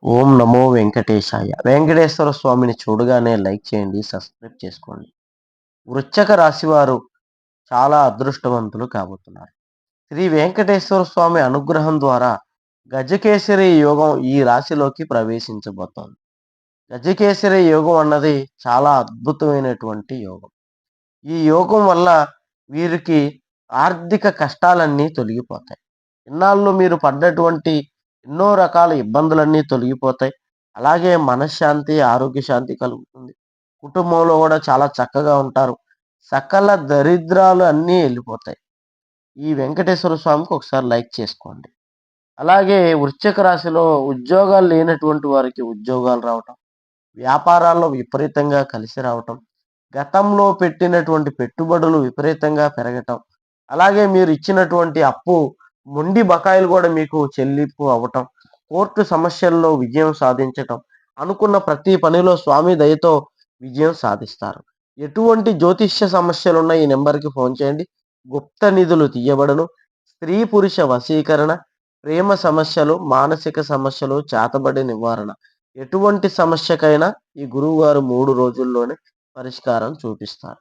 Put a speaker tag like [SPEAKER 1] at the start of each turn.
[SPEAKER 1] ఓం నమో వెంకటేశాయ. వెంకటేశ్వర స్వామిని చూడగానే లైక్ చేయండి, సబ్స్క్రైబ్ చేసుకోండి. వృశ్చిక రాశివారు చాలా అదృష్టవంతులు కాబోతున్నారు. శ్రీ వెంకటేశ్వర స్వామి అనుగ్రహం ద్వారా గజకేసరి యోగం ఈ రాశిలోకి ప్రవేశించబోతోంది. గజకేసరి యోగం అన్నది చాలా అద్భుతమైనటువంటి యోగం. ఈ యోగం వల్ల వీరికి ఆర్థిక కష్టాలన్నీ తొలగిపోతాయి. ఇన్నాళ్ళు మీరు పడ్డటువంటి ఎన్నో రకాల ఇబ్బందులన్నీ తొలగిపోతాయి. అలాగే మనశ్శాంతి, ఆరోగ్య శాంతి కలుగుతుంది. కుటుంబంలో గూడా చాలా చక్కగా ఉంటారు. సకల దరిద్రాలు అన్నీ ఎళ్ళిపోతాయి. ఈ వెంకటేశ్వర స్వామికి ఒకసారి లైక్ చేసుకోండి. అలాగే వృశ్చిక రాశిలో ఉద్యోగాలు లేనటువంటి వారికి ఉద్యోగాలు రావటం, వ్యాపారాల్లో విపరీతంగా కలిసి రావటం, గతంలో పెట్టినటువంటి పెట్టుబడులు విపరీతంగా పెరగటం, అలాగే మీరు ఇచ్చినటువంటి అప్పు మొండి బకాయిలు గూడా మీకు చెల్లింపు అవ్వటం, కోర్టు సమస్యల్లో విజయం సాధించటం, అనుకున్న ప్రతి పనిలో స్వామి దయతో విజయం సాధిస్తారు. ఎటువంటి జ్యోతిష్య సమస్యలున్న ఈ నెంబర్‌కి ఫోను చేయండి. గుప్త నిధులు తీయబడును. స్త్రీ, పురుష వశీకరణ, ప్రేమ సమస్యలు, మానసిక సమస్యలు, చేతబడి నివారణ. ఎటువంటి సమస్యకైనా ఈ గురువుగారు 3 రోజుల్లోనే పరిష్కారం చూపిస్తారు.